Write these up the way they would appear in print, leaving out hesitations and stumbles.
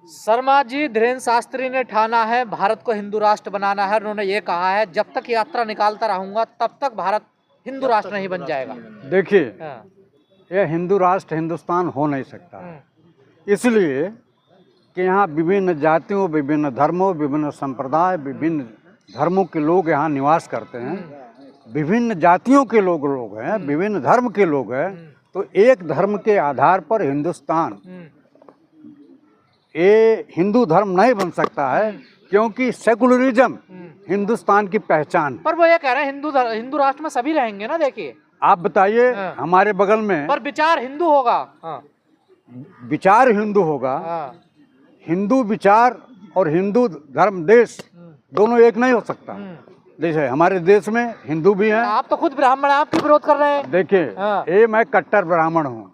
शर्मा जी, धीरेन्द्र शास्त्री ने ठाना है भारत को हिंदू राष्ट्र बनाना है। उन्होंने ये कहा है जब तक यात्रा निकालता रहूंगा तब तक भारत हिंदू राष्ट्र नहीं बन जाएगा। देखिए, हाँ। यह हिंदू राष्ट्र हिंदुस्तान हो नहीं सकता, इसलिए कि यहाँ विभिन्न जातियों, विभिन्न धर्मों, विभिन्न संप्रदाय, विभिन्न धर्मों के लोग यहाँ निवास करते हैं, विभिन्न जातियों के लोग हैं, विभिन्न धर्म के लोग हैं। तो एक धर्म के आधार पर हिंदुस्तान, ये हिंदू धर्म नहीं बन सकता है, क्योंकि सेकुलरिज्म हिंदुस्तान की पहचान। पर वो ये कह रहे हैं हिंदू राष्ट्र में सभी रहेंगे ना। देखिए, आप बताइए, हमारे बगल में पर विचार हिंदू होगा। विचार हिंदू होगा। हिंदू विचार और हिंदू धर्म देश दोनों एक नहीं हो सकता। जैसे हमारे देश में हिंदू भी हैं। आप तो खुद ब्राह्मण हैं, आप क्यों विरोध कर रहे हैं? देखिए, ये मैं कट्टर ब्राह्मण हूँ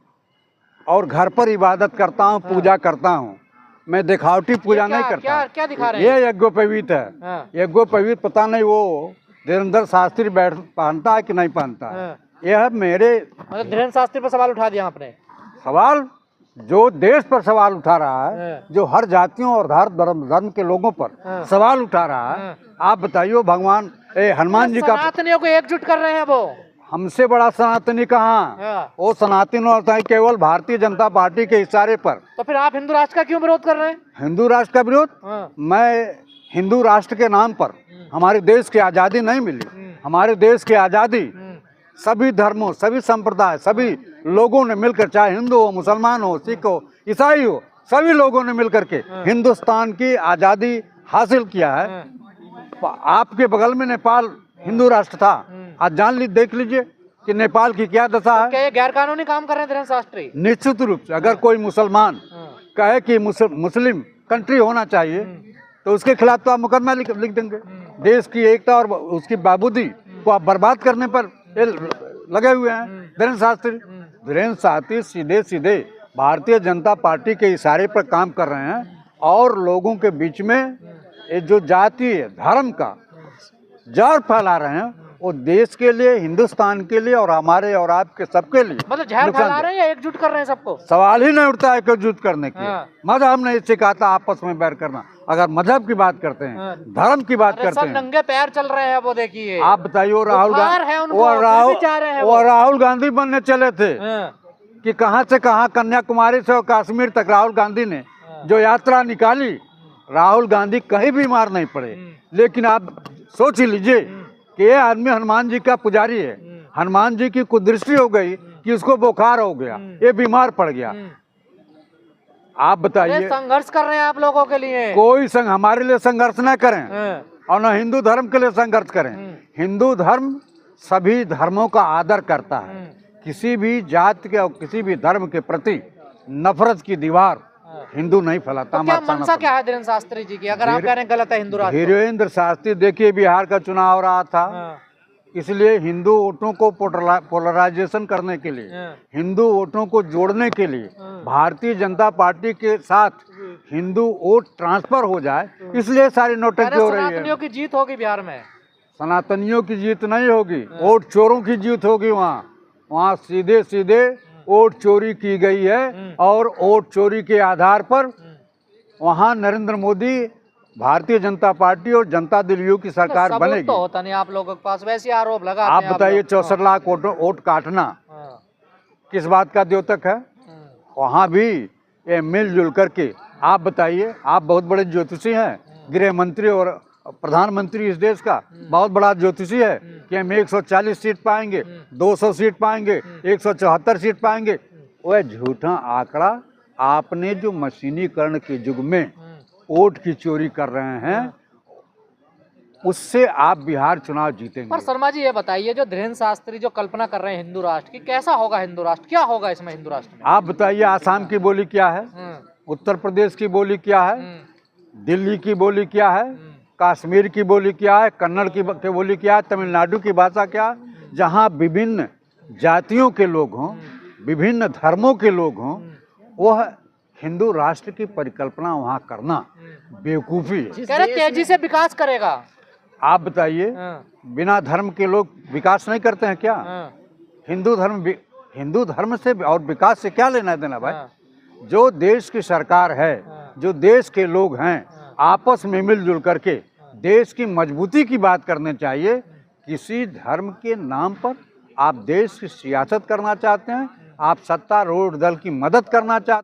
और घर पर इबादत करता हूँ, पूजा करता हूँ। मैं दिखावटी पूजा नहीं करता। क्या दिखा रहे हैं? ये यज्ञोपवीत है। यज्ञोपवीत पता नहीं वो धीरेन्द्र शास्त्री पहनता है कि नहीं पहनता है। यह मेरे धीरेन्द्र शास्त्री पर सवाल उठा दिया आपने। सवाल जो देश पर सवाल उठा रहा है, जो हर जातियों और हर धर्म के लोगों पर सवाल उठा रहा है। आप बताइए, भगवान हनुमान जी का सनातनियों को एकजुट कर रहे हैं वो। हमसे बड़ा सनातनी कहाँ? वो सनातनी होता है केवल भारतीय जनता पार्टी के इशारे पर। तो फिर आप हिंदू राष्ट्र का क्यों विरोध कर रहे हैं? हिंदू राष्ट्र का विरोध? मैं हिंदू राष्ट्र के नाम पर हमारे देश की आज़ादी नहीं मिली। हमारे देश की आज़ादी सभी धर्मों, सभी संप्रदाय, सभी लोगों ने मिलकर, चाहे हिंदू हो, मुसलमान हो, सिख हो, ईसाई हो, सभी लोगों ने मिलकर के हिंदुस्तान की आज़ादी हासिल किया है। आपके बगल में नेपाल हिंदू राष्ट्र था। आज देख लीजिए कि नेपाल की क्या दशा है। क्या ये गैर कानूनी काम कर रहे हैं धीरेन्द्र शास्त्री? निश्चित रूप से अगर कोई मुसलमान कहे कि मुस्लिम कंट्री होना चाहिए तो उसके खिलाफ तो आप मुकदमा लिख देंगे। देश की एकता और उसकी बाबूदी को आप बर्बाद करने पर लगे हुए हैं धीरेन्द्र शास्त्री। धीरेन्द्र शास्त्री सीधे सीधे भारतीय जनता पार्टी के इशारे पर काम कर रहे हैं और लोगों के बीच में ये जो जाति धर्म का जड़ फैला रहे हैं, वो देश के लिए, हिंदुस्तान के लिए और हमारे और आपके सबके लिए मतलब जहर फैला रहे हैं या एकजुट कर रहे हैं सबको? सवाल ही नहीं उठता है एकजुट करने की। मजहब ने सिखाता आपस में बैर करना। अगर मजहब की बात करते हैं, धर्म की बात करते हैं, नंगे पैर चल रहे हैं वो। देखिए, आप बताइए, राहुल गांधी बनने चले थे कि कहां से कहां, कन्याकुमारी से और कश्मीर तक राहुल गांधी ने जो यात्रा निकाली, राहुल गांधी कहीं भी मार नहीं पड़े। लेकिन आप सोच लीजिए कि ये आदमी हनुमान जी का पुजारी है। हनुमान जी की कुदृष्टि हो गई कि उसको बुखार हो गया, ये बीमार पड़ गया। आप बताइए, संघर्ष कर रहे हैं आप लोगों के लिए। कोई हमारे लिए संघर्ष न करें और न हिंदू धर्म के लिए संघर्ष करें। हिंदू धर्म सभी धर्मों का आदर करता है। किसी भी जाति के और किसी भी धर्म के प्रति नफरत की दीवार हिंदू नहीं फैलाता। तो क्या मनसा क्या है धीरेन्द्र शास्त्री जी की, अगर आप कह रहे हैं गलत है हिंदू राष्ट्र? धीरेन्द्र शास्त्री, देखिए बिहार का चुनाव हो रहा था, इसलिए हिंदू वोटों को पोलराइजेशन करने के लिए, हिंदू वोटों को जोड़ने के लिए, भारतीय जनता पार्टी के साथ हिंदू वोट ट्रांसफर हो जाए, इसलिए सारी नोटंकी हो रही है। सनातनियों की जीत होगी बिहार में? सनातनियों की जीत नहीं होगी, वोट चोरों की जीत होगी। वहाँ सीधे सीधे वोट चोरी की गई है और वोट चोरी के आधार पर वहाँ नरेंद्र मोदी, भारतीय जनता पार्टी और जनता दल यू की सरकार बनेगी। तो होता नहीं आप लोगों के पास, वैसे आरोप लगा। आप बताइए, 64 लाख वोट काटना किस बात का द्योतक है? वहाँ भी ये मिलजुल करके, आप बताइए, आप बहुत बड़े ज्योतिषी हैं, गृह मंत्री और प्रधानमंत्री इस देश का बहुत बड़ा ज्योतिषी है कि हम 140 सीट पाएंगे, 200 सीट पाएंगे, 174 सीट पाएंगे। वह झूठा आंकड़ा आपने जो मशीनीकरण के युग में वोट की चोरी कर रहे हैं, उससे आप बिहार चुनाव जीतेंगे। पर शर्मा जी, ये बताइए, जो धीरेन्द्र शास्त्री जो कल्पना कर रहे हैं हिंदू राष्ट्र की, कैसा होगा हिंदू राष्ट्र? क्या होगा इसमें हिंदू राष्ट्र में? आप बताइए, आसाम की बोली क्या है, उत्तर प्रदेश की बोली क्या है, दिल्ली की बोली क्या है, कश्मीर की बोली क्या है, कन्नड़ की बोली क्या है, तमिलनाडु की भाषा क्या है? जहाँ विभिन्न जातियों के लोग हों, विभिन्न धर्मों के लोग हों, वह हिंदू राष्ट्र की परिकल्पना वहाँ करना बेवकूफ़ी है। तेजी से विकास करेगा। आप बताइए, बिना धर्म के लोग विकास नहीं करते हैं क्या? हिंदू धर्म से और विकास से क्या लेना देना भाई? जो देश की सरकार है जो देश के लोग हैं आपस में मिलजुल करके देश की मजबूती की बात करनी चाहिए। किसी धर्म के नाम पर आप देश की सियासत करना चाहते हैं, आप सत्तारूढ़ दल की मदद करना चाहते हैं।